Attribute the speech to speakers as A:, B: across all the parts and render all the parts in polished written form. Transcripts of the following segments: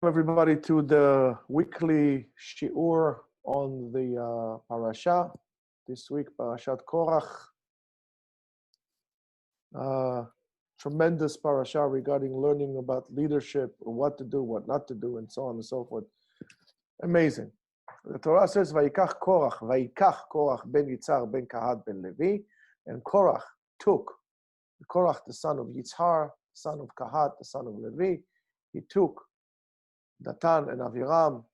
A: Everybody to the weekly shiur on the Parashat. This week, Parashat Korach. Tremendous Parashat regarding learning about leadership, what to do, what not to do, and so on and so forth. Amazing. The Torah says, Vayikach Korach ben Yitzhar ben Kahat ben Levi, and Korach took, Korach the son of Yitzhar, son of Kahat, the son of Levi, he took Datan and Aviram,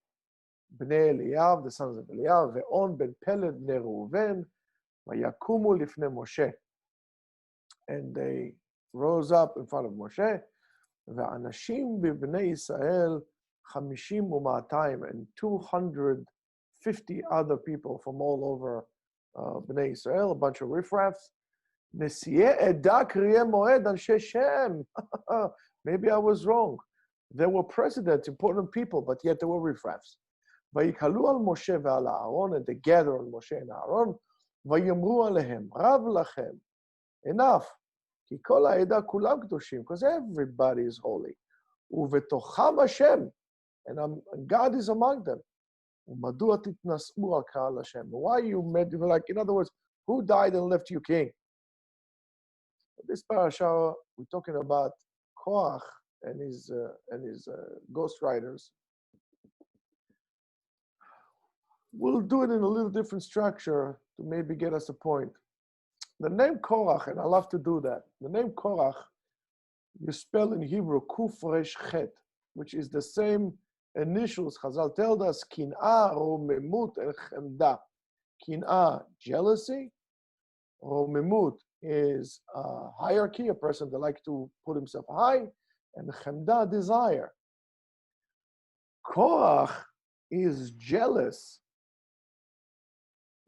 A: Bnei Eliyav, the sons of Eliyav, Ve'on ben Peled bnei Reuven, Vayakumu lifnei Moshe. And they rose up in front of Moshe, Ve'anashim b'bnei Yisrael, 50 u'ma'atayim, and 250 other people from all over Bnei Israel, a bunch of riffraffs. Nesiye Eda Kriye Moed Anshe Shem. Maybe I was wrong. There were presidents, important people, but yet there were riffraffs. Vayikalu al Moshe ve'al Aaron, and they gathered on Moshe and Aaron. Vayamru alehem, Rav lachem. Enough. Ki kol ha'eda kulam kedoshim, because everybody is holy. Uvetocham Hashem, and God is among them. Umadua titnas'u al ka'al Hashem. Why you made, like, in other words, who died and left you king? This parasha, we're talking about Korach and his ghostwriters. We'll do it in a little different structure to maybe get us a point. The name Korach, and I love to do that. The name Korach, you spell in Hebrew Kuf Resh Chet, which is the same initials. Chazal tells us Kin'ah, Romemut, and Chemda. Kin'ah, jealousy. Romemut is hierarchy, a person that likes to put himself high, and Chemda, desire. Korach is jealous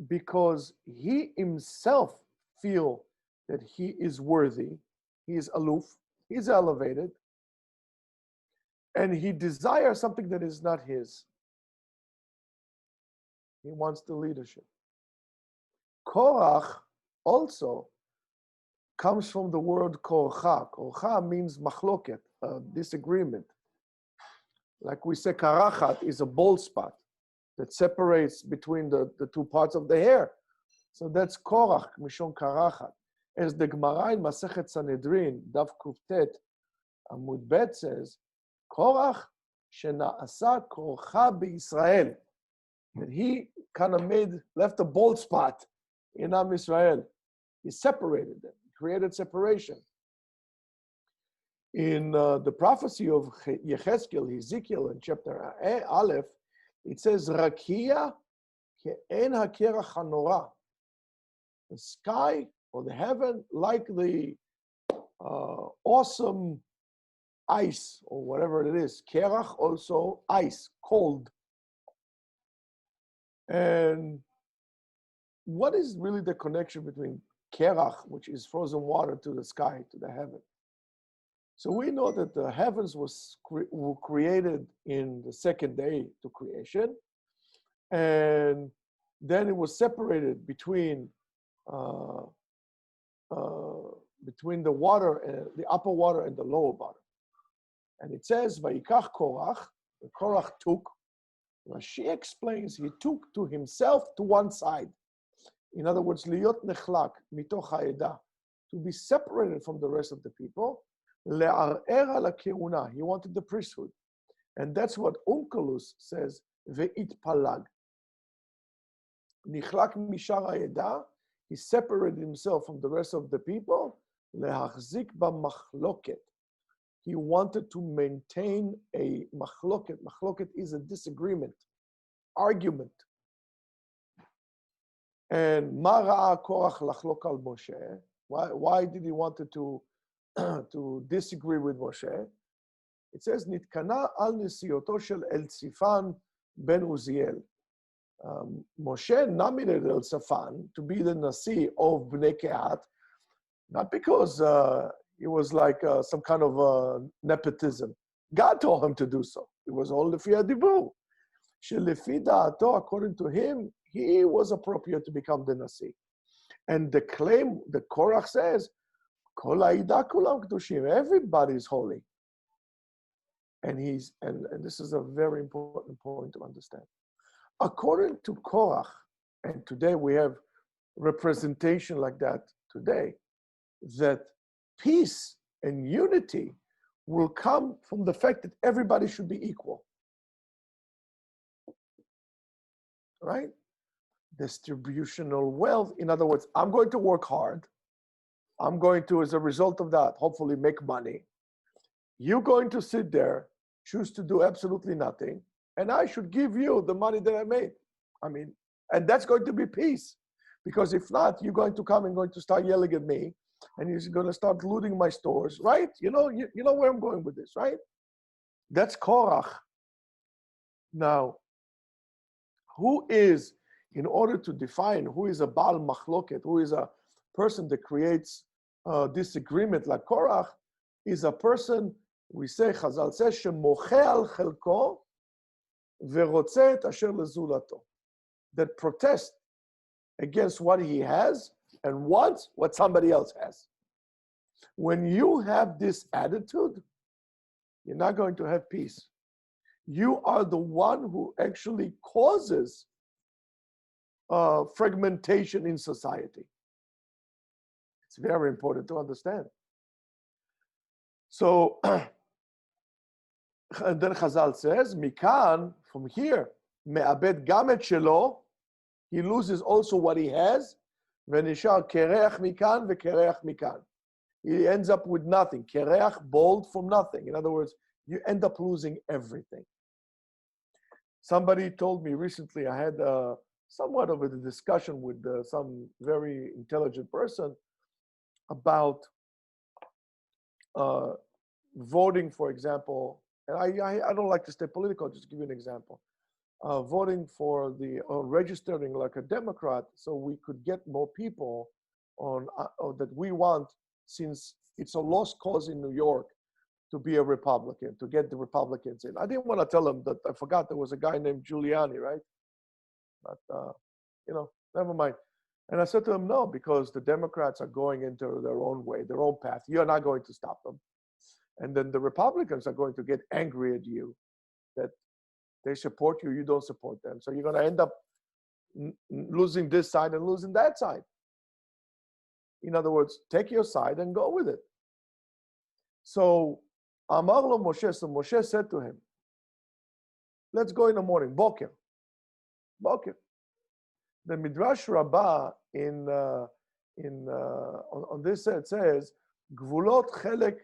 A: because he himself feels that he is worthy, he is aloof, he's elevated, and he desires something that is not his. He wants the leadership. Korach also comes from the word korcha. Korcha means machloket, disagreement. Like we say, karachat is a bald spot that separates between the two parts of the hair. So that's korach, mishon karachat. As the Gemara in Masechet Sanhedrin, Daf Kuftet, Amud Bet says, Korach shena'asa korcha be'Yisrael. That he kind of left a bald spot in Am Yisrael. He separated them, created separation. In the prophecy of Yechezkel, Ezekiel, in chapter Aleph, it says, Rakia ke'en hakerach hanora. The sky or the heaven, like the awesome ice, or whatever it is. Kerach, also ice, cold. And what is really the connection between Kerach, which is frozen water, to the sky, to the heaven? So we know that the heavens were created in the second day to creation, and then it was separated between the water, and the upper water and the lower water. And it says, Vayikach Korach, Korach took. Rashi explains he took to himself to one side. In other words, liyot nechlak mitoch ha'edah, to be separated from the rest of the people. Le'ar'er ala keuna, he wanted the priesthood. And that's what Onkelos says, ve'it palag. Nichlak mishar ha'edah, he separated himself from the rest of the people. Le'achzik ba'machloket. He wanted to maintain a machloket. Machloket is a disagreement, argument. And ma ra'a Korach lachlok al Moshe. Why did he want to disagree with Moshe? It says, Nitkana al nisiyoto shel Eltzifan ben Uziel. Moshe nominated Eltzifan to be the Nasi of Bnei Kehat, not because it was like some kind of nepotism. God told him to do so. It was all lefi hadibur. Shelefi da'ato, according to him, he was appropriate to become the Nasi. And the claim that Korach says, Kol ha'ida kulam kedushim, everybody is holy. And this is a very important point to understand. According to Korach, and today we have representation like that today, that peace and unity will come from the fact that everybody should be equal. Right? Distributional wealth. In other words, I'm going to work hard. I'm going to, as a result of that, hopefully make money. You're going to sit there, choose to do absolutely nothing, and I should give you the money that I made. I mean, and that's going to be peace. Because if not, you're going to come and going to start yelling at me, and you're going to start looting my stores, right? You know where I'm going with this, right? That's Korach. Now, who is, in order to define who is a Baal Machloket, who is a person that creates disagreement like Korach, is a person, we say, Chazal says, shemoche al chelko verotze et asher lezulato, that protests against what he has and wants what somebody else has. When you have this attitude, you're not going to have peace. You are the one who actually causes fragmentation in society. It's very important to understand. So, and then Chazal says, Mikan, from here, me'abed gam et shelo, he loses also what he has, v'nishar kereach mikan v'kereach mikan. He ends up with nothing. Kereach, bold from nothing. In other words, you end up losing everything. Somebody told me recently, I had somewhat of a discussion with some very intelligent person about voting, for example, and I don't like to stay political, just to give you an example. Voting for the, registering like a Democrat so we could get more people on that we want, since it's a lost cause in New York to be a Republican, to get the Republicans in. I didn't want to tell them that, I forgot there was a guy named Giuliani, right? But, never mind. And I said to him, no, because the Democrats are going into their own way, their own path. You're not going to stop them. And then the Republicans are going to get angry at you that they support you, you don't support them. So you're going to end up losing this side and losing that side. In other words, take your side and go with it. So Amar lo Moshe, so Moshe said to him, let's go in the morning, Boker. Boker. The Midrash Rabbah on this it says, Gvulot chelek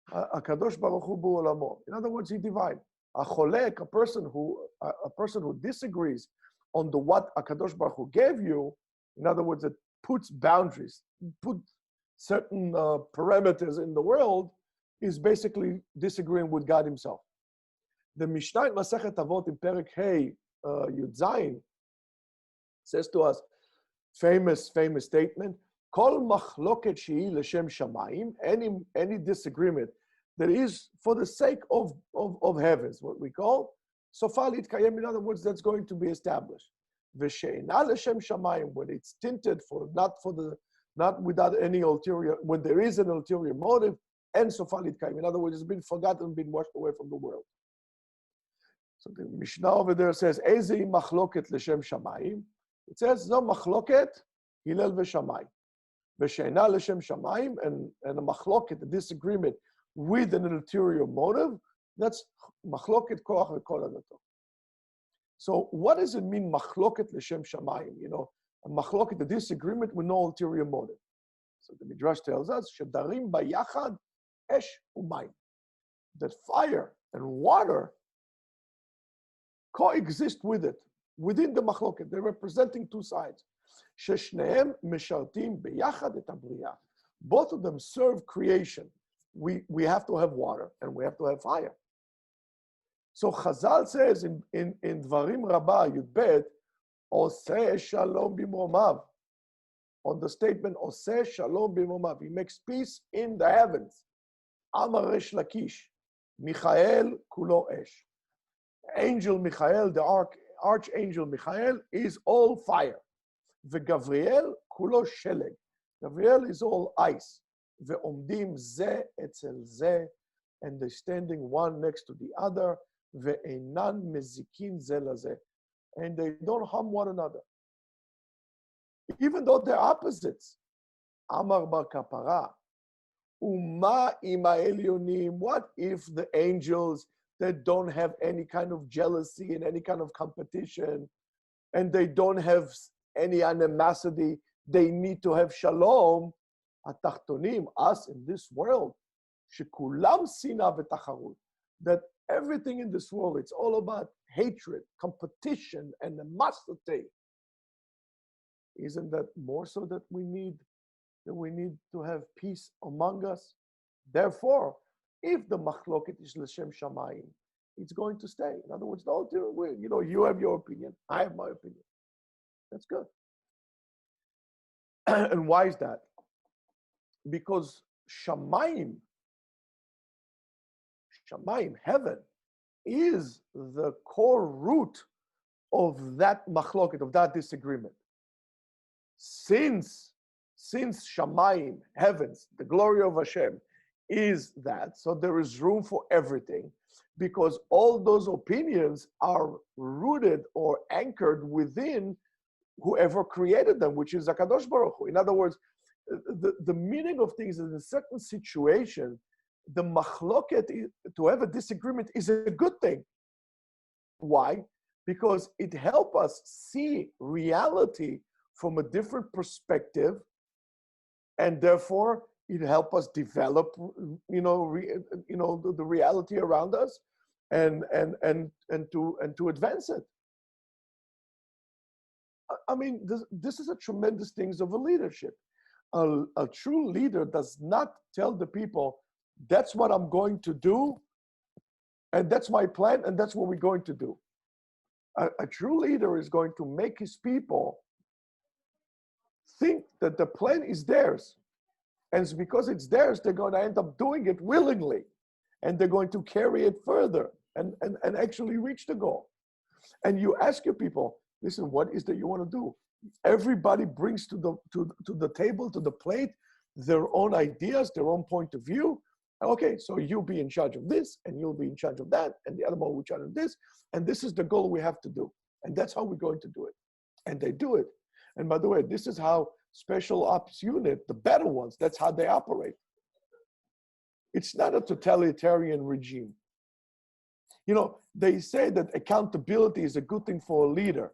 A: HaKadosh Baruch Hu b'olamo. In other words, he divided. A cholek, a person who disagrees on the what HaKadosh Baruch Hu gave you, in other words, it puts boundaries, put certain parameters in the world, is basically disagreeing with God himself. The Mishnah in Masechet Avot in Perek Hey Yud Zayin says to us, famous statement, Kol machloket shehi l'shem shamayim, any disagreement that is for the sake of heavens, what we call, sofal itkayem, in other words, that's going to be established. V'she'ena l'shem shamayim, when it's tinted for not without any ulterior, when there is an ulterior motive, and sofal itkayem, in other words, it's been forgotten, been washed away from the world. So the Mishnah over there says, Ezei machloket l'shem shamayim. It says, no machloket, Hillel v'shamay. V'she'ena l'shem shamayim, and a machloket, a disagreement with an ulterior motive, that's machloket korach v'kol adato. So what does it mean, machloket l'shem shamayim? A machloket, a disagreement with no ulterior motive. So the Midrash tells us, shedarim bayachad esh umayim, that fire and water coexist with it, within the machloket. They're representing two sides. Sheshnehem meshartim beyachad et habriya. Both of them serve creation. We have to have water and we have to have fire. So Chazal says in Dvarim Rabbah Yud Bet, Oseh Shalom b'mromav. On the statement Oseh Shalom b'mromav, he makes peace in the heavens. Amar Resh Lakish, Michael kulo esh. Angel Michael, the archangel Michael, is all fire. The Gavriel kulo sheleg. Gavriel is all ice. Ve'omdim ze etzel ze. and they're standing one next to the other, ve'enan mezikin ze laze, and they don't harm one another. Even though they're opposites. Amar bar kapara, Uma ima elyonim, what if the angels that don't have any kind of jealousy and any kind of competition, and they don't have any animosity, they need to have shalom, atachtonim, us in this world, shekulam sina v'tacharut, that everything in this world, it's all about hatred, competition, and animosity. Isn't that more so that we need to have peace among us? Therefore, if the machloket is l'shem shamayim, it's going to stay. In other words, you have your opinion, I have my opinion. That's good. And why is that? Because shamayim, heaven, is the core root of that machloket, of that disagreement. Since shamayim, heavens, the glory of Hashem, is that, so there is room for everything, because all those opinions are rooted or anchored within whoever created them, which is HaKadosh Baruch Hu. In other words, the meaning of things is in a certain situation, the machloket, to have a disagreement, is a good thing. Why? Because it helps us see reality from a different perspective, and therefore it helps us develop, the reality around us, and to advance it. I mean, this is a tremendous thing of a leadership. A true leader does not tell the people, that's what I'm going to do, and that's my plan, and that's what we're going to do. A true leader is going to make his people think that the plan is theirs. And it's because it's theirs, they're going to end up doing it willingly. And they're going to carry it further and actually reach the goal. And you ask your people, listen, what is that you want to do? Everybody brings to the table, to the plate, their own ideas, their own point of view. Okay, so you'll be in charge of this, and you'll be in charge of that, and the other one will be in charge of this, and this is the goal we have to do. And that's how we're going to do it. And they do it. And by the way, this is how special ops unit, the better ones, that's how they operate. It's not a totalitarian regime. They say that accountability is a good thing for a leader.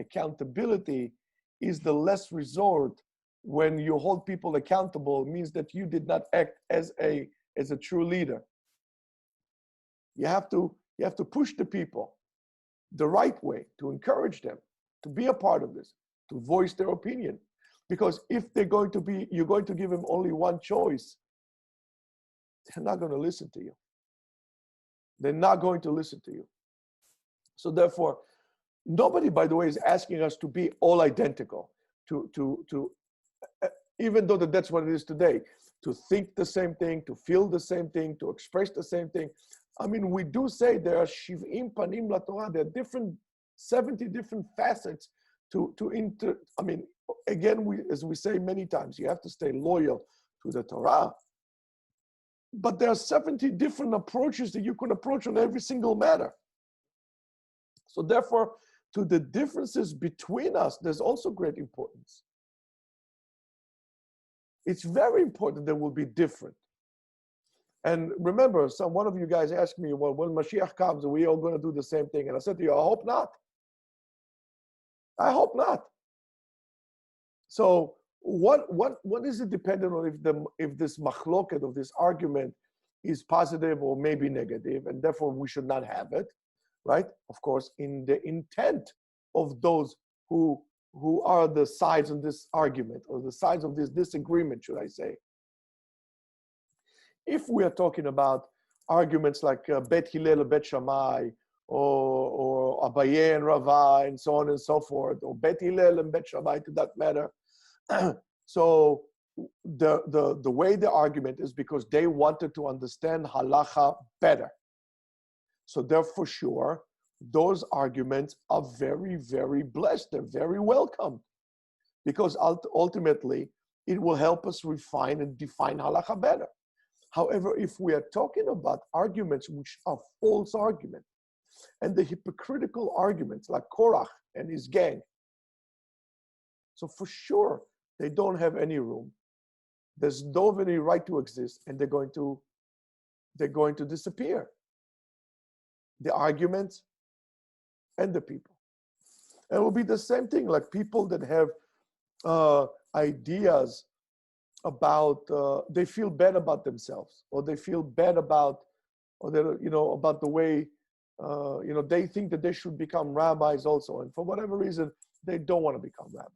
A: Accountability is the last resort when you hold people accountable. It means that you did not act as a true leader. You have to push the people the right way, to encourage them to be a part of this, to voice their opinion. Because if you're going to give them only one choice, they're not going to listen to you. They're not going to listen to you. So therefore, nobody, by the way, is asking us to be all identical, to even though that's what it is today, to think the same thing, to feel the same thing, to express the same thing. I mean, we do say there are shiv'im panim la Torah. There are 70 different facets again, as we say many times, you have to stay loyal to the Torah. But there are 70 different approaches that you can approach on every single matter. So therefore, to the differences between us, there's also great importance. It's very important that we'll be different. And remember, one of you guys asked me, well, when Mashiach comes, are we all going to do the same thing? And I said to you, I hope not. I hope not. So what is it dependent on if this machloket of this argument is positive or maybe negative, and therefore we should not have it, right? Of course, in the intent of those who are the sides of this argument, or the sides of this disagreement, should I say. If we are talking about arguments like Bet Hillel, Bet Shammai, or Abaye and Rava, and so on and so forth, or Bet Hillel and Bet Shammai, to that matter. So the way the argument is because they wanted to understand halacha better. So therefore, sure, those arguments are very, very blessed. They're very welcome, because ultimately it will help us refine and define halacha better. However, if we are talking about arguments which are false arguments, and the hypocritical arguments like Korach and his gang, so for sure, they don't have any room. There's no any right to exist, and they're going to disappear. The arguments and the people. And it will be the same thing, like people that have ideas about, they feel bad about themselves, or they feel bad about, or they, about the way, they think that they should become rabbis also. And for whatever reason, they don't want to become rabbis.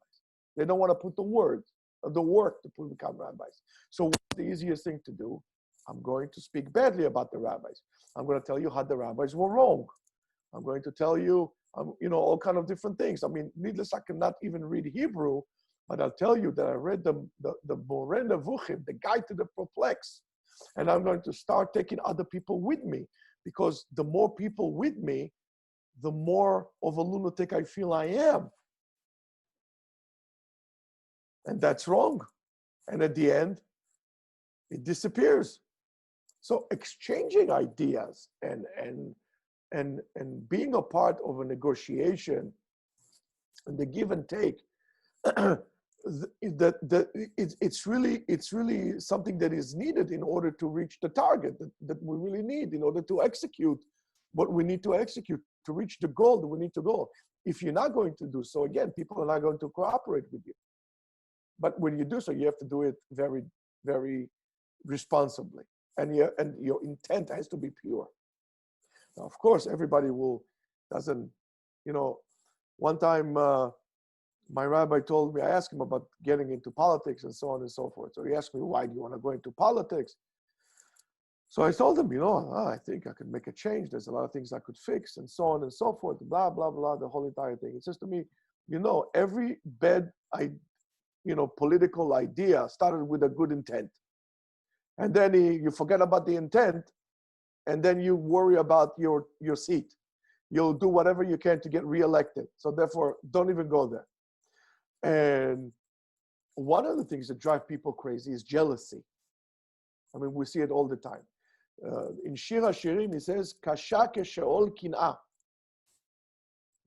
A: They don't want to put the work to become rabbis. So what's the easiest thing to do? I'm going to speak badly about the rabbis. I'm going to tell you how the rabbis were wrong. I'm going to tell you, all kind of different things. I mean, needless, I cannot even read Hebrew, but I'll tell you that I read the Moreh Nevuchim, the Guide to the Perplexed, and I'm going to start taking other people with me, because the more people with me, the more of a lunatic I feel I am. And that's wrong. And at the end, it disappears. So exchanging ideas and being a part of a negotiation and the give and take, it's really something that is needed in order to reach the target that we really need, in order to execute what we need to execute, to reach the goal that we need to go. If you're not going to do so, again, people are not going to cooperate with you. But when you do so, you have to do it very, very responsibly. And your intent has to be pure. Now, of course, everybody doesn't, one time my rabbi told me, I asked him about getting into politics and so on and so forth. So he asked me, why do you want to go into politics? So I told him, I think I could make a change. There's a lot of things I could fix and so on and so forth, blah, blah, blah, the whole entire thing. He says to me, every bad political idea started with a good intent. And then you forget about the intent, and then you worry about your seat. You'll do whatever you can to get reelected. So therefore, don't even go there. And one of the things that drive people crazy is jealousy. I mean, we see it all the time. In Shir HaShirim, he says, Kasha kesheol kin'ah.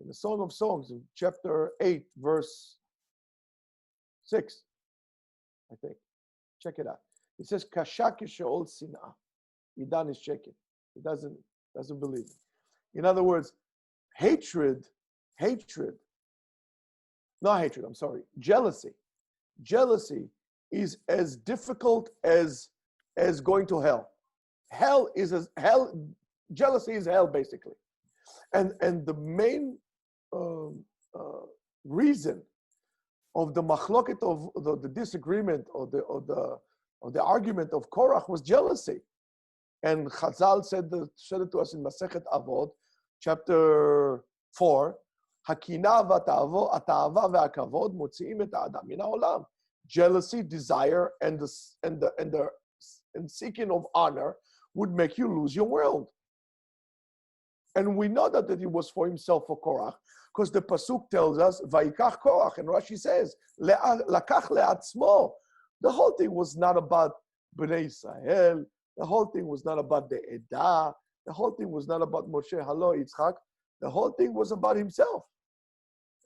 A: In the Song of Songs, in chapter 8, verse 6, I think. Check it out. It says, Kasha kesheol sin'ah. Idan is checking. He doesn't believe it. In other words, jealousy. Jealousy is as difficult as going to hell. Jealousy is hell, basically. And the main reason of the machloket, of the disagreement, or the argument of Korach was jealousy. And Chazal said it to us in Masechet Avot, chapter 4, Hakina v'ata'ava ve'akavod motzi'im et ha'adam min ha'olam. Jealousy, desire, and seeking of honor would make you lose your world. And we know that it was for himself, for Korach, because the pasuk tells us, Vayikach Korach, and Rashi says, Lakach le'atzmo. The whole thing was not about Bnei Israel. The whole thing was not about the Edah. The whole thing was not about Moshe, Halo, Yitzchak. The whole thing was about himself.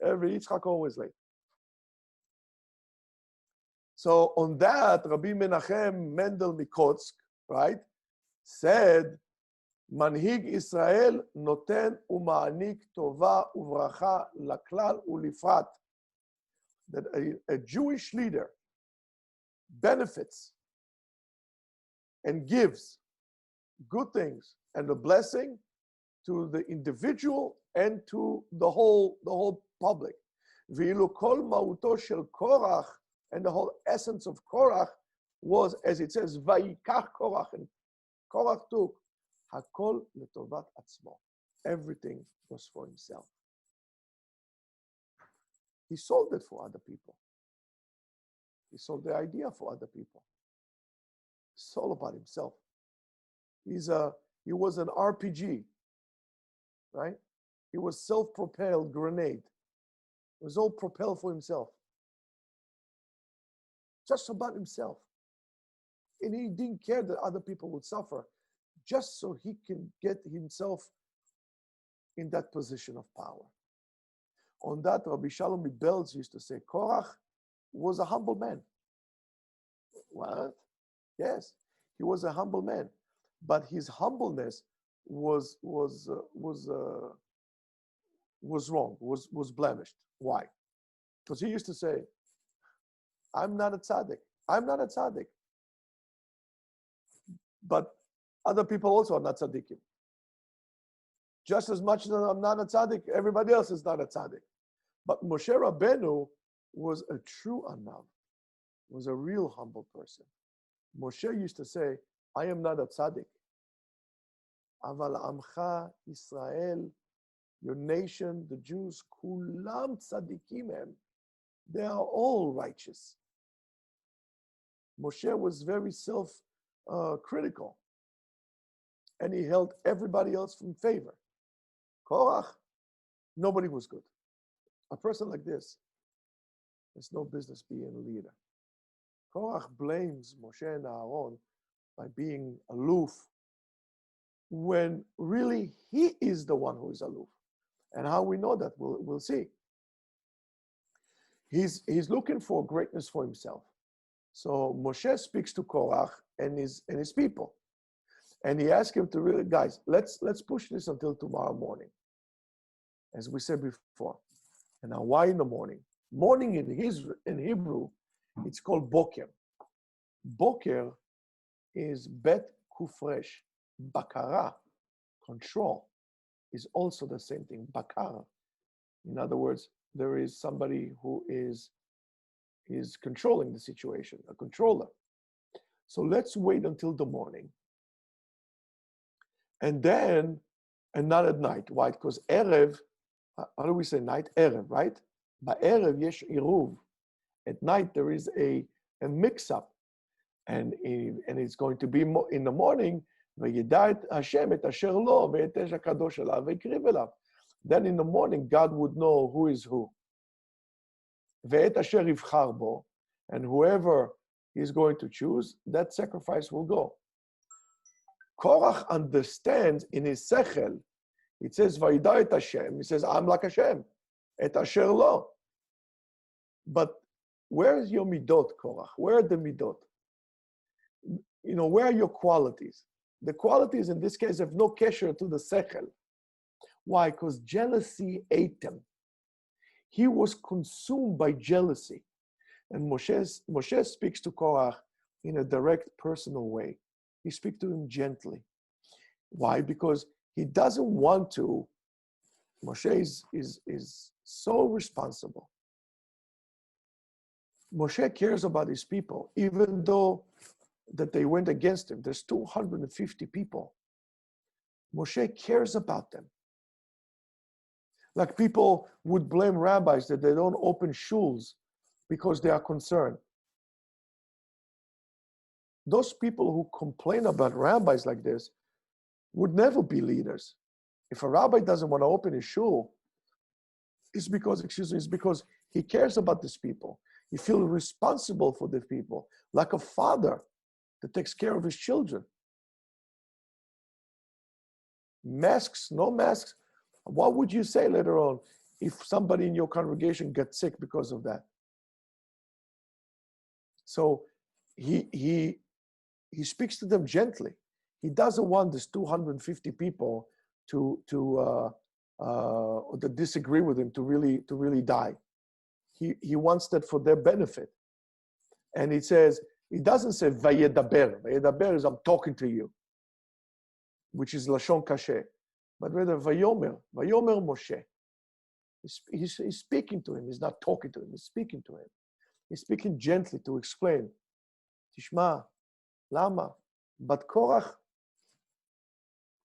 A: Every Yitzchak always late. So on that, Rabbi Menachem Mendel Mikotsk, right, said, Manhig Israel noten uma'anik tova uvracha laklal ulifrat. That a Jewish leader benefits and gives good things and a blessing to the individual and to the whole public. Ve'ilu kol ma'uto shel Korach, and the whole essence of Korach was, as it says, Vayikach Korach, and Korach took hakol letovat atzmo. Everything was for himself. He sold it for other people. He sold the idea for other people. It's all about himself. He was an RPG, right? He was self-propelled grenade. It was all propelled for himself. Just about himself. he didn't care that other people would suffer, just so he can get himself in that position of power. On that, Rabbi Shalom Belz used to say, Korach was a humble man. What? Yes, he was a humble man, but his humbleness was wrong, was blemished. Why? Because he used to say, I'm not a tzaddik. I'm not a tzaddik. But other people also are not tzaddikim. Just as much as I'm not a tzaddik, everybody else is not a tzaddik. But Moshe Rabbeinu was a true anav, was a real humble person. Moshe used to say, I am not a tzaddik. Aval amcha Israel, your nation, the Jews, kulam tzaddikim hem. They are all righteous. Moshe was very self-critical, and he held everybody else from favor. Korach, nobody was good. A person like this has no business being a leader. Korach blames Moshe and Aaron by being aloof, when really he is the one who is aloof. And how we know that, we'll see. He's looking for greatness for himself. So Moshe speaks to Korach and his people. And he asks him to really, guys, let's push this until tomorrow morning. As we said before. And now why in the morning? Morning in Hebrew, it's called boker. Boker is bet kufresh. Bakara, control, is also the same thing. Bakara. In other words, there is somebody who is controlling the situation, a controller. So let's wait until the morning. And not at night. Why? Because Erev, how do we say night? Erev, right? Ba'erev yesh iruv. At night there is a mix-up. And it's going to be in the morning, וידע Hashem את אשר לו, ואת אש הקדוש אליו, ויקריב אליו. Then in the morning, God would know who is who. ואת אשר יבחר בו, and whoever he's going to choose, that sacrifice will go. Korach understands in his sechel, it says, וידע את Hashem, he says, I'm like Hashem, את אשר לו. But where is your midot, Korach? Where are the midot? Where are your qualities? The qualities in this case have no kesher to the sechel. Why? Because jealousy ate him. He was consumed by jealousy. And Moshe speaks to Korach in a direct, personal way. He speaks to him gently. Why? Because he doesn't want to. Moshe is so responsible. Moshe cares about his people, even though that they went against him. There's 250 people. Moshe cares about them. Like people would blame rabbis that they don't open shuls because they are concerned. Those people who complain about rabbis like this would never be leaders. If a rabbi doesn't want to open his shul, it's because he cares about these people. He feels responsible for the people, like a father that takes care of his children. Masks, no masks. What would you say later on if somebody in your congregation gets sick because of that? So he speaks to them gently. He doesn't want this 250 people to disagree with him to really die. He wants that for their benefit. And he says, he doesn't say vayedaber. Vayedaber is I'm talking to you, which is lashon kasher. But rather vayomer Moshe. He's speaking to him. He's not talking to him. He's speaking to him. He's speaking gently to explain. Tishma, lama. But Korach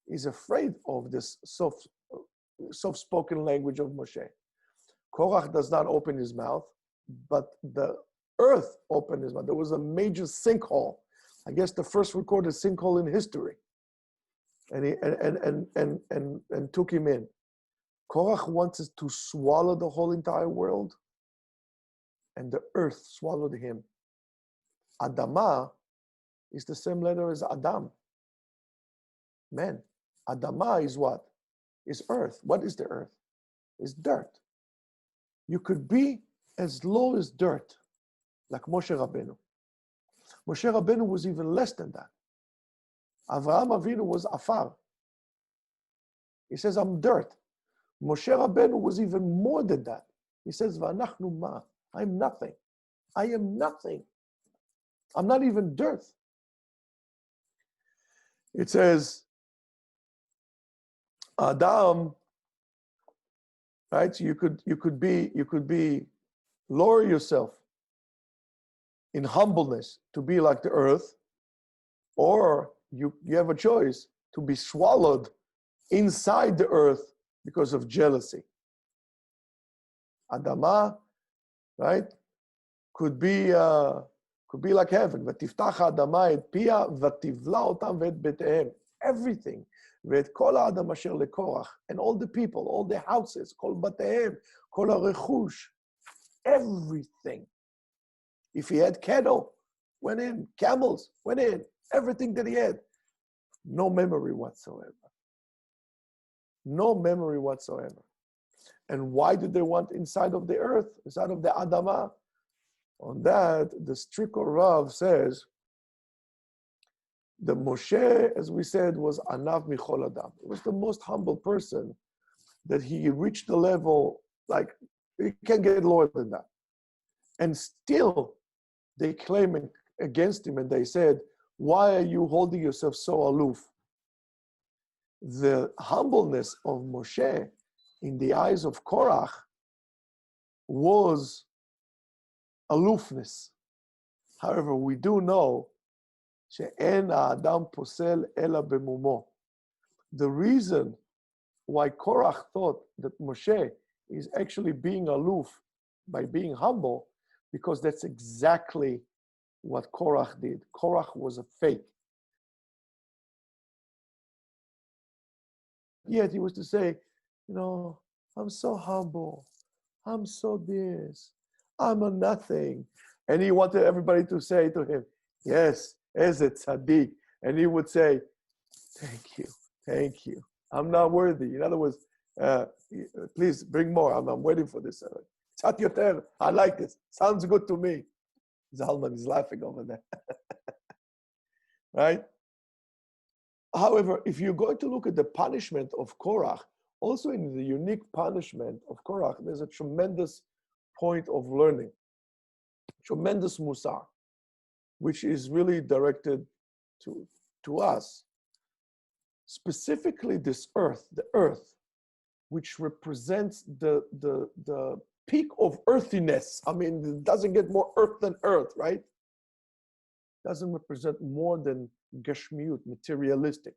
A: is afraid of this soft-spoken language of Moshe. Korach does not open his mouth, but the earth opened his mouth. There was a major sinkhole. I guess the first recorded sinkhole in history. And he and took him in. Korach wanted to swallow the whole entire world, and the earth swallowed him. Adama is the same letter as Adam. Man. Adama is what? Is earth. What is the earth? Is dirt. You could be as low as dirt, like Moshe Rabbeinu. Moshe Rabbeinu was even less than that. Avraham Avinu was afar. He says, I'm dirt. Moshe Rabbeinu was even more than that. He says, V'anachnu ma. I'm nothing. I am nothing. I'm not even dirt. It says, Adam, right? So you could be lower yourself in humbleness to be like the earth, or you have a choice to be swallowed inside the earth because of jealousy. Adama, right? Could be like heaven. V'tiftach Adama et pia v'tivla otam v'et betehem. Everything. V'et kol ha'adam asher leKorach. And all the people, all the houses, kol batehem, kol ha'rechush. Everything. If he had cattle, went in. Camels, went in. Everything that he had. No memory whatsoever. No memory whatsoever. And why did they want inside of the earth, inside of the Adama? On that, the Striko Rav says, the Moshe, as we said, was Anav Michol Adam. He was the most humble person, that he reached the level, like, he can't get lower than that. And still, they claim against him, and they said, why are you holding yourself so aloof? The humbleness of Moshe in the eyes of Korach was aloofness. However, we do know she'en ha'adam posel ela bemumo. The reason why Korach thought that Moshe is actually being aloof by being humble, because that's exactly what Korach did. Korach was a fake. Yet he was to say, I'm so humble. I'm so this. I'm a nothing. And he wanted everybody to say to him, yes, as a tzaddik. And he would say, thank you. I'm not worthy. In other words, please bring more. I'm waiting for this. Tzat yoter. I like this. Sounds good to me. Zalman is laughing over there. Right? However, if you're going to look at the punishment of Korach, also in the unique punishment of Korach, there's a tremendous point of learning, tremendous musar, which is really directed to us. Specifically this earth, the earth, which represents the peak of earthiness. I mean, it doesn't get more earth than earth, right? Doesn't represent more than geshmiut, materialistic,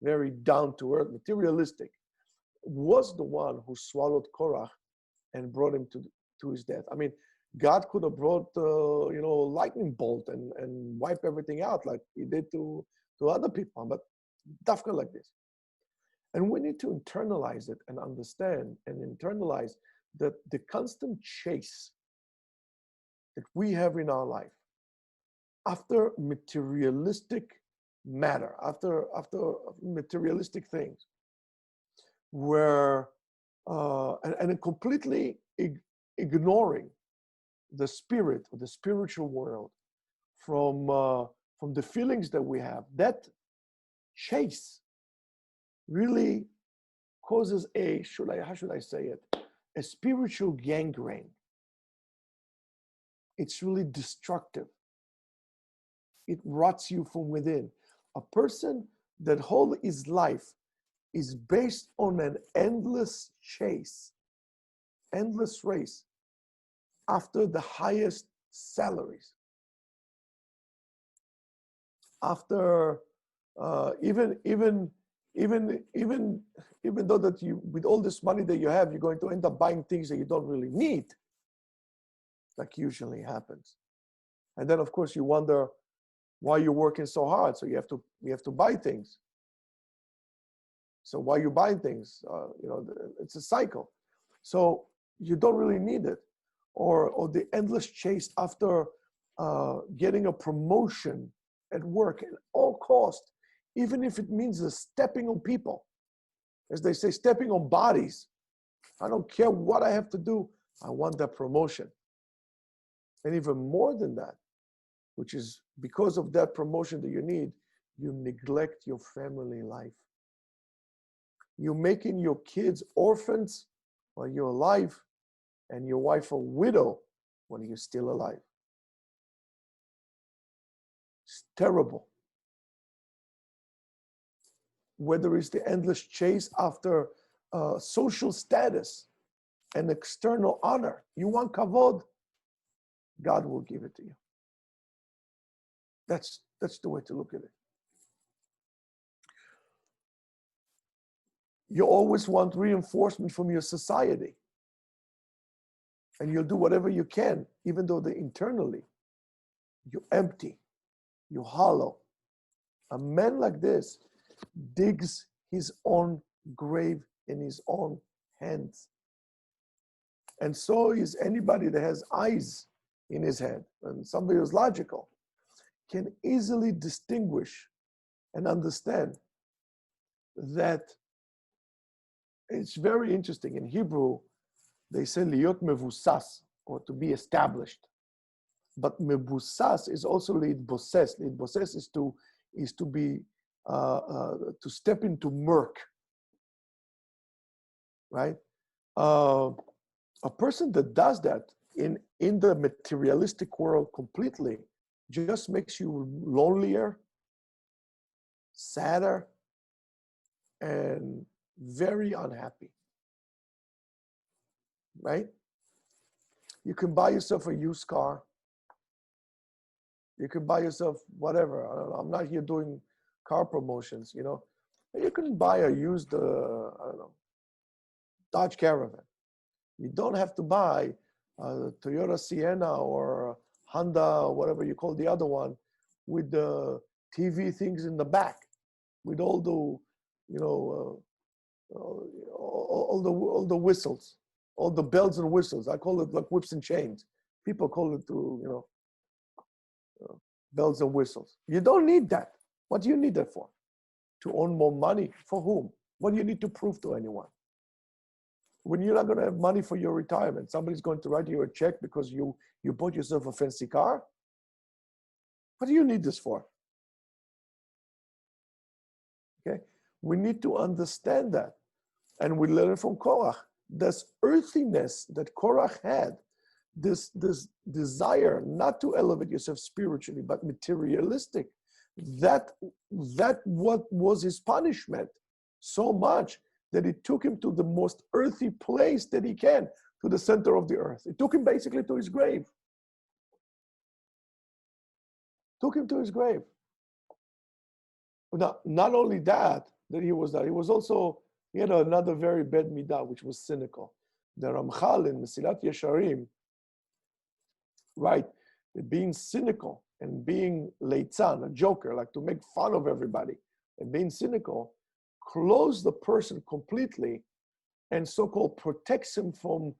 A: very down to earth, materialistic, was the one who swallowed Korach and brought him to his death. I mean, God could have brought, lightning bolt and wipe everything out like he did to other people, but dafka like this. And we need to internalize it and understand and internalize that the constant chase that we have in our life after materialistic matter, after materialistic things, where and completely ignoring the spirit or the spiritual world from the feelings that we have, that chase really causes how should I say it, a spiritual gangrene. It's really destructive. It rots you from within. A person that whole his life is based on an endless chase, endless race after the highest salaries, after even though that you, with all this money that you have, you're going to end up buying things that you don't really need, like usually happens. And then of course you wonder why you're working so hard. So you have to buy things. So why you buying things? It's a cycle. So you don't really need it, or the endless chase after getting a promotion at work at all costs, even if it means stepping on people. As they say, stepping on bodies. I don't care what I have to do. I want that promotion. And even more than that, which is because of that promotion that you need, you neglect your family life. You're making your kids orphans while you're alive, and your wife a widow when you're still alive. It's terrible. Whether it's the endless chase after social status and external honor, you want kavod, God will give it to you. That's the way to look at it. You always want reinforcement from your society. And you'll do whatever you can, even though internally you're empty, you're hollow. A man like this digs his own grave in his own hands. And so is anybody that has eyes in his head, and somebody who's logical, can easily distinguish and understand that it's very interesting. In Hebrew, they say liot mevusas, or to be established. But mevusas is also leitboses. Leitboses is to be to step into murk, right? A person that does that in the materialistic world completely just makes you lonelier, sadder, and very unhappy, right? You can buy yourself a used car. You can buy yourself whatever. I don't know. I'm not here doing car promotions, you know. You can buy a used, I don't know, Dodge Caravan. You don't have to buy a Toyota Sienna or Honda, whatever you call the other one, with the TV things in the back, with all the, you know, all the whistles, all the bells and whistles. I call it like whips and chains. People call it bells and whistles. You don't need that. What do you need that for? To earn more money? For whom? What do you need to prove to anyone? When you're not going to have money for your retirement, somebody's going to write you a check because you bought yourself a fancy car? What do you need this for? Okay? We need to understand that. And we learn from Korach. This earthiness that Korach had, this desire not to elevate yourself spiritually, but materialistic, that what was his punishment so much that it took him to the most earthy place that he can, to the center of the earth. It took him basically to his grave. Took him to his grave. Now, not only that he was that, he had another very bad midah, which was cynical. The Ramchal in Mesilat Yesharim, right, being cynical and being leitzan, a joker, like to make fun of everybody, and being cynical, close the person completely and so-called protects him from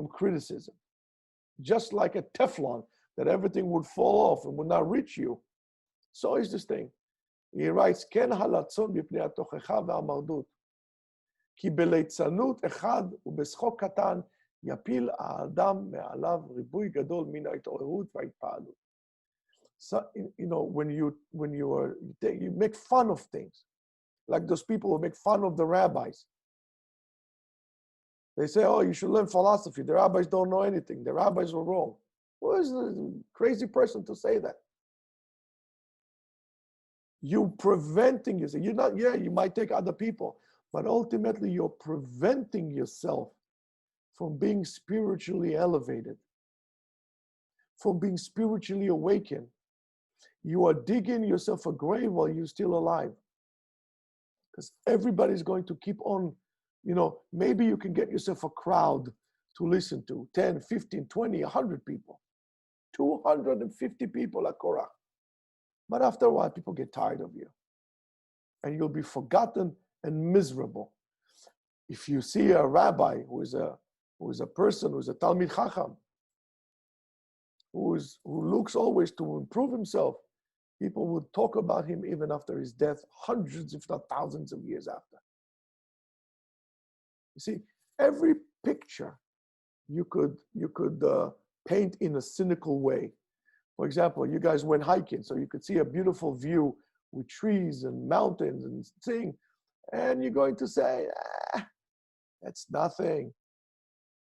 A: criticism. Just like a Teflon, that everything would fall off and would not reach you. So is this thing. He writes, Ken halatzon b'pnei hatochecha ve'amardut. Ki beleitzanut echad ubeschok katan yapil ha'adam me'alav ribui gadol min ha'it'orerut va'hitpa'alut. So, you know, when you make fun of things, like those people who make fun of the rabbis. They say, oh, you should learn philosophy. The rabbis don't know anything. The rabbis were wrong. Who is the crazy person to say that? You're preventing yourself. You're not, you might take other people, but ultimately you're preventing yourself from being spiritually elevated, from being spiritually awakened. You are digging yourself a grave while you're still alive. Because everybody's going to keep on, you know, maybe you can get yourself a crowd to listen to, 10, 15, 20, 100 people. 250 people at Korach. But after a while, people get tired of you. And you'll be forgotten and miserable. If you see a rabbi who is a person, who is a Talmid Chacham, who looks always to improve himself, People would talk about him even after his death, hundreds, if not thousands of years after. You see, every picture you could paint in a cynical way. For example, you guys went hiking, so you could see a beautiful view with trees and mountains and thing, and you're going to say, that's nothing.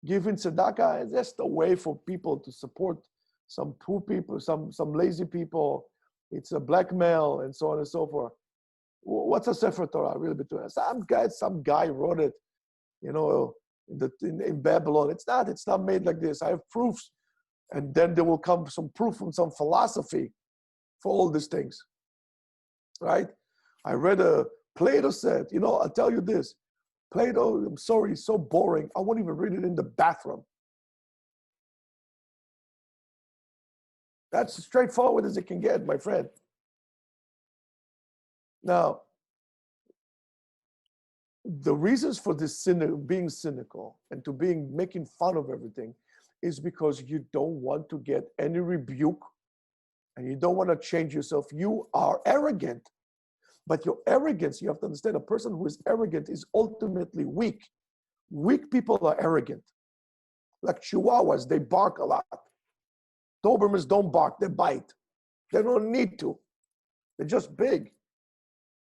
A: Giving tzedakah is just a way for people to support some poor people, some lazy people. It's a blackmail and so on and so forth. What's a Sefer Torah really between us? Some guy wrote it, in Babylon. It's not made like this. I have proofs. And then there will come some proof from some philosophy for all these things, right? I read Plato said, I'll tell you this. Plato, I'm sorry, is so boring. I won't even read it in the bathroom. That's as straightforward as it can get, my friend. Now, the reasons for this being cynical and to making fun of everything is because you don't want to get any rebuke and you don't want to change yourself. You are arrogant. But your arrogance, you have to understand, a person who is arrogant is ultimately weak. Weak people are arrogant. Like chihuahuas, they bark a lot. Dobermans don't bark, they bite. They don't need to. They're just big.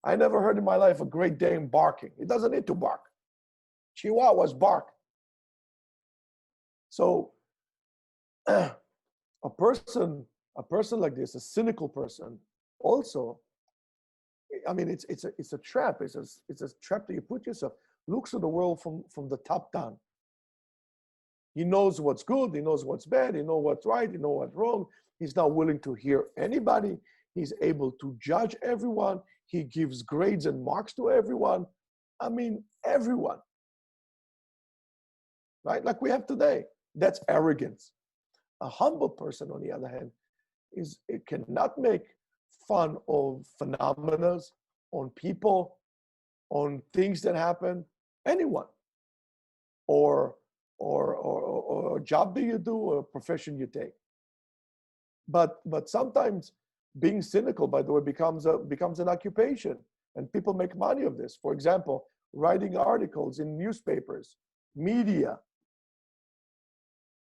A: I never heard in my life a Great Dane barking. He doesn't need to bark. Chihuahuas bark. So a person like this, a cynical person, also, I mean, it's a trap. It's a trap that you put yourself. Looks at the world from the top down. He knows what's good. He knows what's bad. He knows what's right. He knows what's wrong. He's not willing to hear anybody. He's able to judge everyone. He gives grades and marks to everyone. I mean, everyone. Right? Like we have today. That's arrogance. A humble person, on the other hand, it cannot make fun of phenomena, on people, on things that happen, anyone, or a job that you do, or a profession you take. But sometimes being cynical, by the way, becomes an occupation, and people make money of this. For example, writing articles in newspapers, media.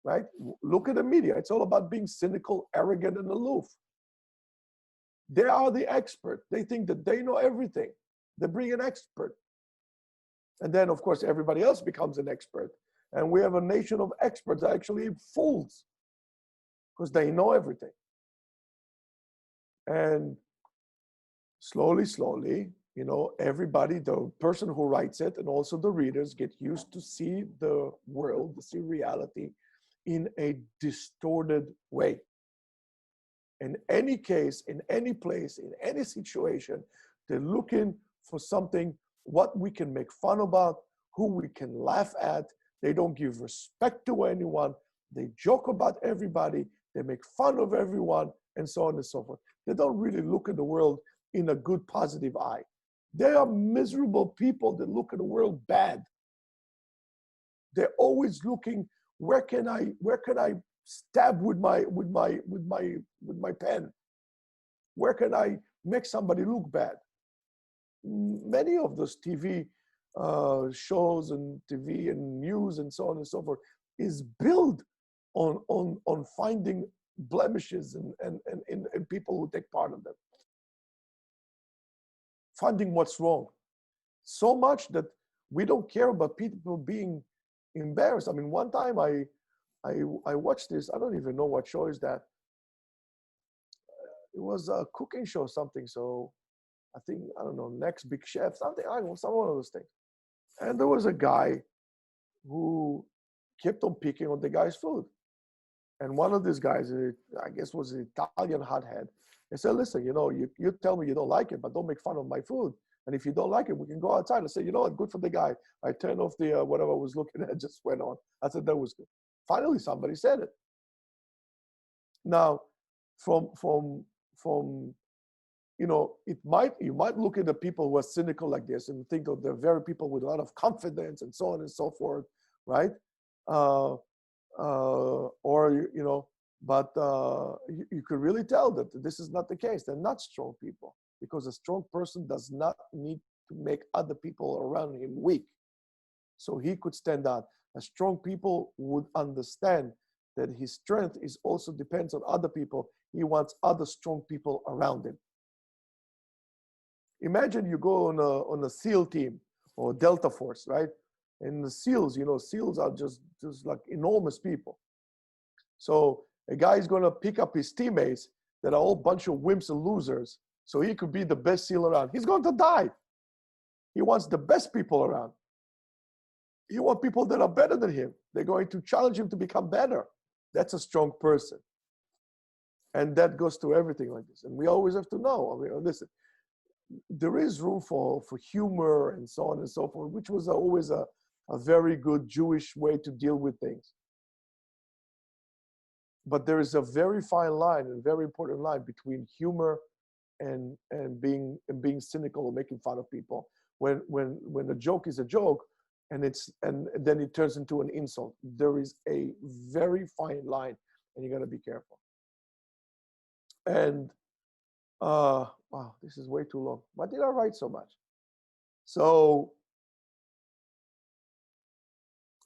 A: Right? Look at the media. It's all about being cynical, arrogant, and aloof. They are the expert. They think that they know everything. They bring an expert. And then, of course, everybody else becomes an expert. And we have a nation of experts, actually fools, because they know everything. And slowly, everybody, the person who writes it and also the readers get used to see the world, to see reality in a distorted way. In any case, in any place, in any situation, they're looking for something, what we can make fun about, who we can laugh at. They don't give respect to anyone. They joke about everybody. They make fun of everyone, and so on and so forth. They don't really look at the world in a good, positive eye. They are miserable people that look at the world bad. They're always looking, where can I stab with my pen? Where can I make somebody look bad? Many of those TV shows and TV and news and so on and so forth is built on finding blemishes and people who take part in them. Finding what's wrong. So much that we don't care about people being embarrassed. I mean, one time I watched this, I don't even know what show is that. It was a cooking show, something. So I think, I don't know, Next Big Chef, something, I don't know, some one of those things. And there was a guy who kept on picking on the guy's food. And one of these guys, I guess was an Italian hothead, he said, listen, you tell me you don't like it, but don't make fun of my food. And if you don't like it, we can go outside. I said, you know what, good for the guy. I turned off the, whatever I was looking at, just went on. I said, that was good. Finally, somebody said it. Now, from you might look at the people who are cynical like this and think that they're very people with a lot of confidence and so on and so forth, right? Or But you could really tell that this is not the case. They're not strong people, because a strong person does not need to make other people around him weak. So he could stand out. A strong people would understand that his strength is also depends on other people. He wants other strong people around him. Imagine you go on a SEAL team or Delta Force, right? And the SEALs, SEALs are just like enormous people. So a guy is going to pick up his teammates that are all a bunch of wimps and losers, so he could be the best SEAL around. He's going to die. He wants the best people around. He wants people that are better than him. They're going to challenge him to become better. That's a strong person. And that goes to everything like this. And we always have to know, listen, there is room for humor and so on and so forth, which was always a very good Jewish way to deal with things. But there is a very fine line, and very important line between humor and being cynical or making fun of people. When a joke is a joke, and then it turns into an insult. There is a very fine line, and you got to be careful. And wow, this is way too long. Why did I write so much? So,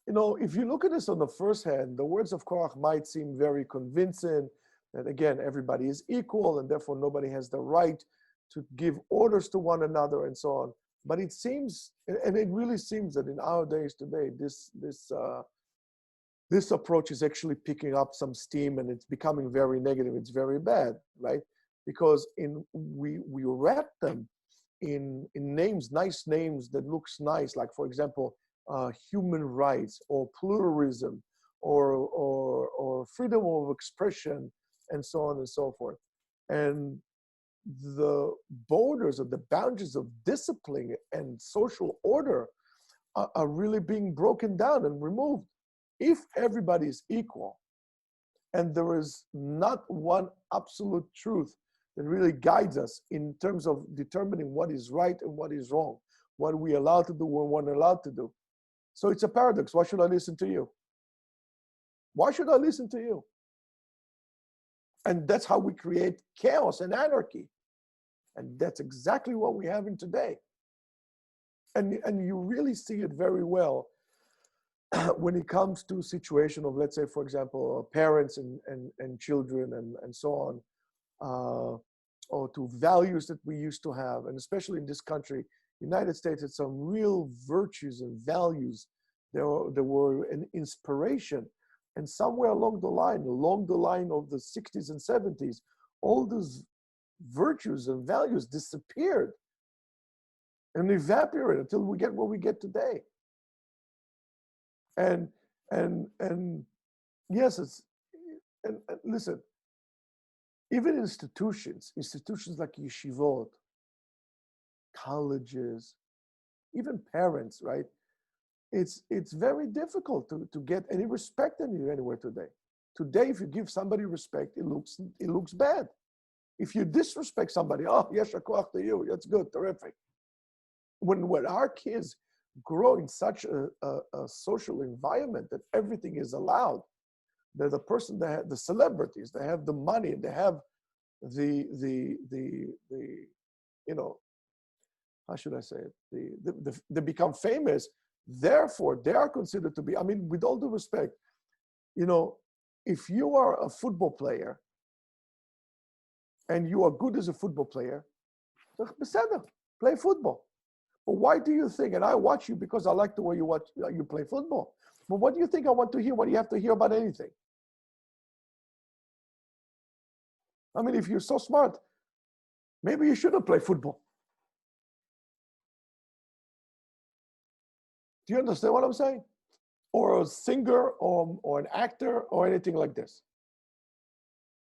A: if you look at this on the first hand, the words of Korach might seem very convincing, that again, everybody is equal and therefore nobody has the right to give orders to one another and so on. But it seems, and it really seems that in our days today, this approach is actually picking up some steam, and it's becoming very negative. It's very bad, right? Because we wrap them in names, nice names that looks nice, like for example, human rights or pluralism or freedom of expression and so on and so forth. And the borders or the boundaries of discipline and social order are really being broken down and removed. If everybody is equal and there is not one absolute truth that really guides us in terms of determining what is right and what is wrong, what we allowed to do and what we're allowed to do. So it's a paradox. Why should I listen to you? Why should I listen to you? And that's how we create chaos and anarchy. And that's exactly what we have in today. And you really see it very well when it comes to a situation of, let's say, for example, parents and children and so on, or to values that we used to have. And especially in this country, United States had some real virtues and values. There were an inspiration. And somewhere along the line of the 60s and 70s, all those virtues and values disappeared and evaporated until we get what we get today. And yes, and listen, even institutions like yeshivot, colleges, even parents, right? It's very difficult to get any respect anywhere today. Today, if you give somebody respect, it looks bad. If you disrespect somebody, yes, koach to you, that's good, terrific. When our kids grow in such a social environment that everything is allowed, that the celebrities, they have the money, they have the how should I say it? They become famous. Therefore, they are considered to be, with all due respect, if you are a football player and you are good as a football player, play football. But why do you think, and I watch you because I like the way you play football, but what do you think I want to hear? What do you have to hear about anything? If you're so smart, maybe you shouldn't play football. Do you understand what I'm saying? Or a singer or an actor or anything like this.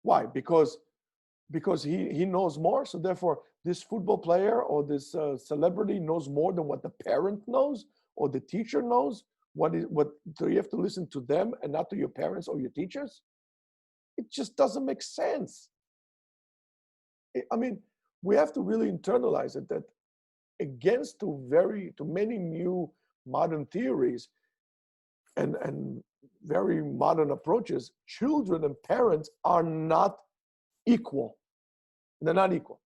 A: Why? Because he knows more, so therefore this football player or this celebrity knows more than what the parent knows or the teacher knows. What do you have to listen to them and not to your parents or your teachers? It just doesn't make sense. We have to really internalize it, that against to many new modern theories and very modern approaches, children and parents are not equal. They're not equal.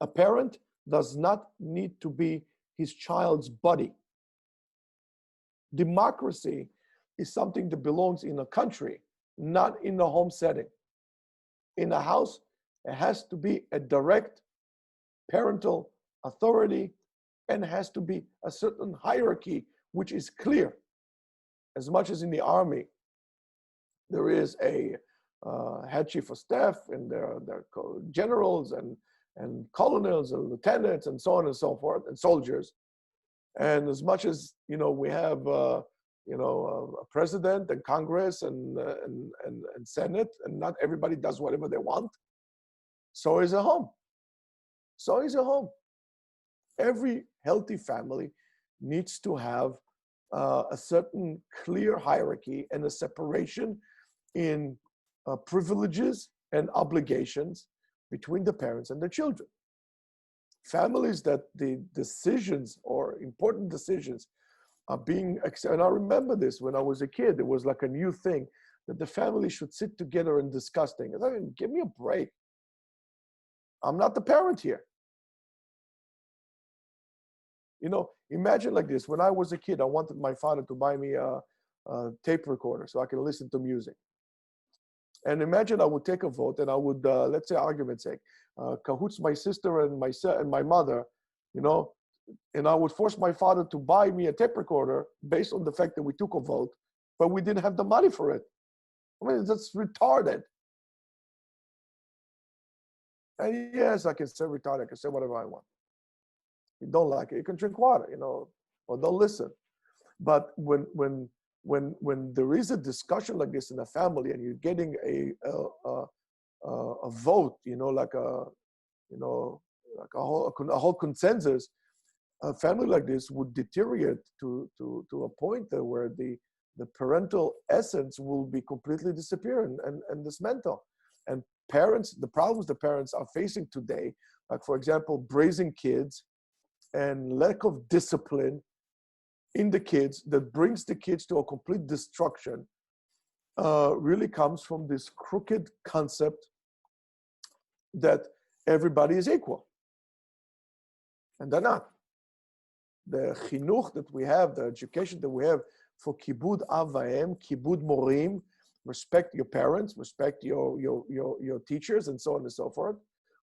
A: A parent does not need to be his child's buddy. Democracy is something that belongs in a country, not in a home setting. In a house, it has to be a direct parental authority and has to be a certain hierarchy which is clear. As much as in the army, there is a head chief of staff and there are generals and colonels and lieutenants and so on and so forth, and soldiers. And as much as, we have, a president and Congress and Senate, and not everybody does whatever they want, so is a home. So is a home. Every healthy family needs to have a certain clear hierarchy and a separation in privileges and obligations between the parents and the children. Families that the decisions or important decisions are being accepted. And I remember this when I was a kid. It was like a new thing that the family should sit together and discuss things. I mean, give me a break. I'm not the parent here. Imagine like this. When I was a kid, I wanted my father to buy me a tape recorder so I can listen to music. And imagine I would take a vote and I would, let's say, argument's sake, cahoots my sister and my mother, and I would force my father to buy me a tape recorder based on the fact that we took a vote, but we didn't have the money for it. I mean, that's retarded. And yes, I can say retarded. I can say whatever I want. You don't like it, you can drink water, or don't listen. But when there is a discussion like this in a family and you're getting a vote, like a whole consensus, a family like this would deteriorate to a point where the parental essence will be completely disappear and dismantle. And parents, the problems the parents are facing today, like for example, brazen kids and lack of discipline in the kids that brings the kids to a complete destruction, really comes from this crooked concept that everybody is equal. And they're not. The chinuch that we have, the education that we have for kibud av va'em, kibud morim, respect your parents, respect your teachers, and so on and so forth,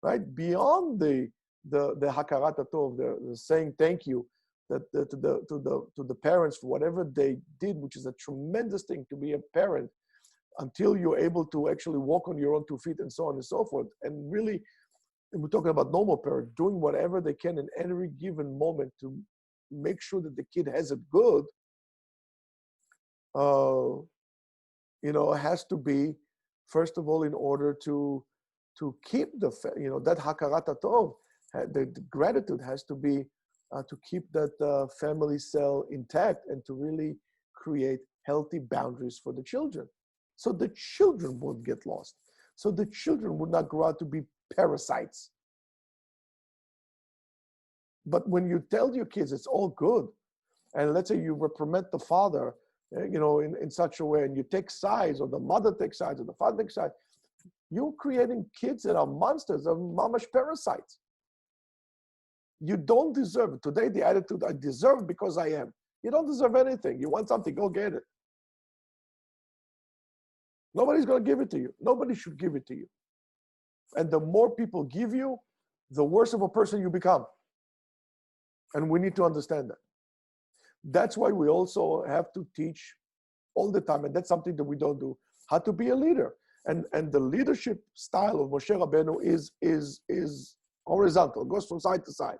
A: right? Beyond the hakarat hatov, the saying thank you to the parents for whatever they did, which is a tremendous thing to be a parent, until you're able to actually walk on your own 2 feet and so on and so forth. And really, we're talking about normal parents doing whatever they can in every given moment to make sure that the kid has it good. Has to be, first of all, in order to keep that hakarat hatov, the gratitude has to be to keep that family cell intact and to really create healthy boundaries for the children. So the children won't get lost. So the children would not grow out to be parasites. But when you tell your kids it's all good, and let's say you reprimand the father, in such a way, and you take sides, or the mother takes sides, or the father takes sides, you're creating kids that are monsters, are mamash parasites. You don't deserve it. Today, the attitude, I deserve because I am. You don't deserve anything. You want something, go get it. Nobody's going to give it to you. Nobody should give it to you. And the more people give you, the worse of a person you become. And we need to understand that. That's why we also have to teach all the time, and that's something that we don't do, how to be a leader. And the leadership style of Moshe Rabbeinu is horizontal, goes from side to side.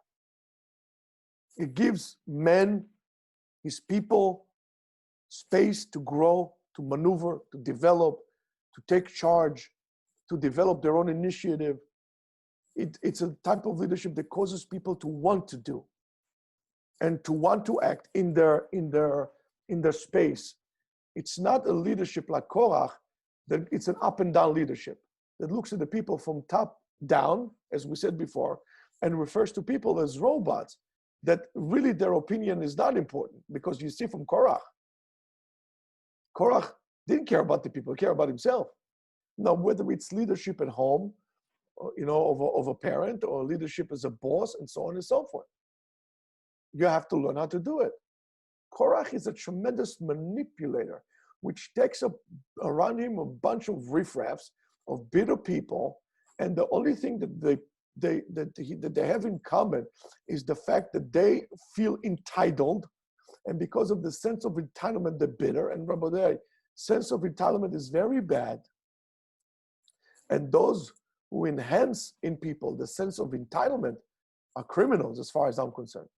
A: It gives men, his people, space to grow, to maneuver, to develop, to take charge, to develop their own initiative. It's a type of leadership that causes people to want to do and to want to act in their space. It's not a leadership like Korach, that it's an up and down leadership that looks at the people from top down, as we said before, and refers to people as robots, that really their opinion is not important. Because you see from Korach Korach didn't care about the people, he cared about himself. Now, whether it's leadership at home, or, of a parent, or leadership as a boss, and so on and so forth, you have to learn how to do it. Korach is a tremendous manipulator, which takes around him a bunch of riffraffs, of bitter people, and the only thing that they have in common is the fact that they feel entitled, and because of the sense of entitlement, they're bitter. And Rabbi, sense of entitlement is very bad. And those who enhance in people the sense of entitlement are criminals, as far as I'm concerned.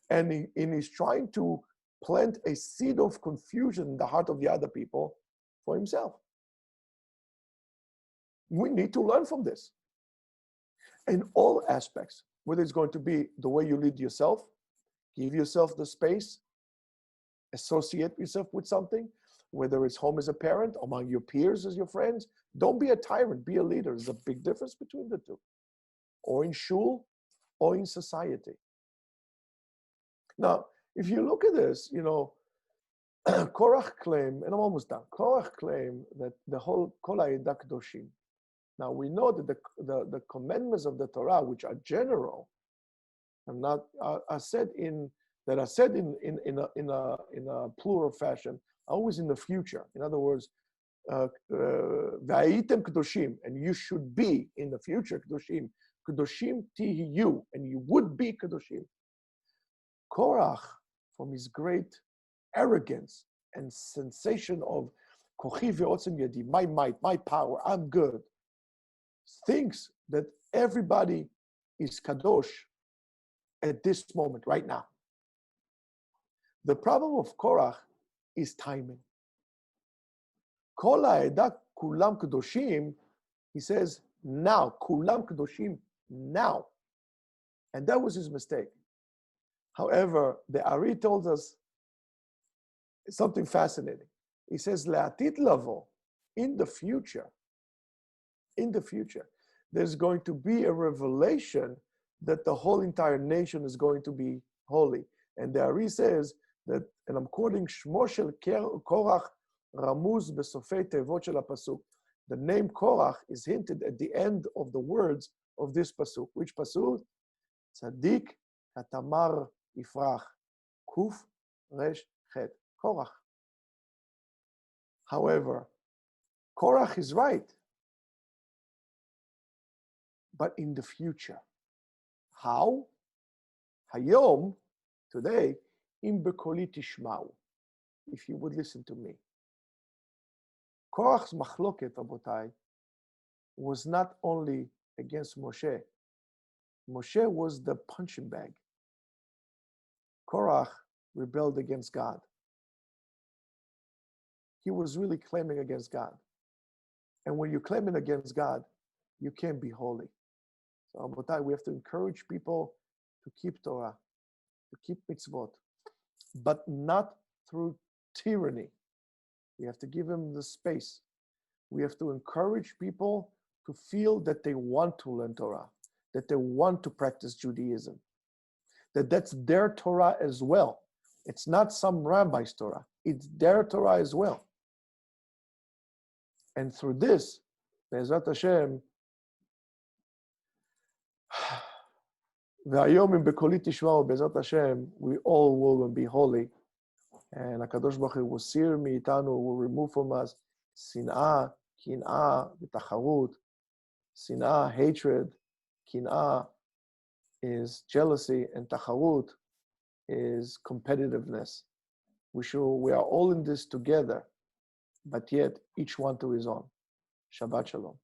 A: And he's trying to plant a seed of confusion in the heart of the other people for himself. We need to learn from this. In all aspects, whether it's going to be the way you lead yourself, give yourself the space, associate yourself with something, whether it's home as a parent, among your peers as your friends. Don't be a tyrant, be a leader. There's a big difference between the two. Or in shul, or in society. Now, if you look at this, Korach claimed, and I'm almost done, Korach claimed that the whole Kol Ha'edah Kedoshim. Now, we know that the commandments of the Torah, which are general, are said in a plural fashion, always in the future. In other words, V'ayitem Kedoshim, and you should be in the future Kedoshim. Kedoshim tihiyu, and you would be Kedoshim. Korach, from his great arrogance and sensation of kochi ve'otzem yadi, my might, my power, I'm good, thinks that everybody is kadosh at this moment, right now. The problem of Korach is timing. Kol ha'edah kulam kedoshim, he says now, kulam kedoshim now. And that was his mistake. However, the Ari told us something fascinating. He says, Le'atit lavo, in the future, there's going to be a revelation that the whole entire nation is going to be holy. And the Ari says that, and I'm quoting, Shmo shel Korach ramuz besofei tevot shel pasuk. The name Korach is hinted at the end of the words of this pasuk. Which pasuk? Tzadik katamar Ifrach, Kuf, Resh, Chet, Korach. However, Korach is right, but in the future. How? Hayom, today, im bekoli tishmau, if you would listen to me. Korach's machloket, Rabotai, was not only against Moshe. Moshe was the punching bag. Korach rebelled against God. He was really claiming against God. And when you're claiming against God, you can't be holy. So, Rabotai, we have to encourage people to keep Torah, to keep mitzvot, but not through tyranny. We have to give them the space. We have to encourage people to feel that they want to learn Torah, that they want to practice Judaism, that that's their Torah as well. It's not some rabbi's Torah. It's their Torah as well. And through this, Be'ezrat Hashem, V'ayom bekoli tishma'u, Be'ezrat Hashem, we all will be holy. And HaKadosh Baruch Hu will sear me'itanu, will remove from us sin'ah, kin'ah, v'tacharut. Sin'ah, hatred. Kin'ah is jealousy, and tacharut is competitiveness. We are all in this together, but yet each one to his own. Shabbat Shalom.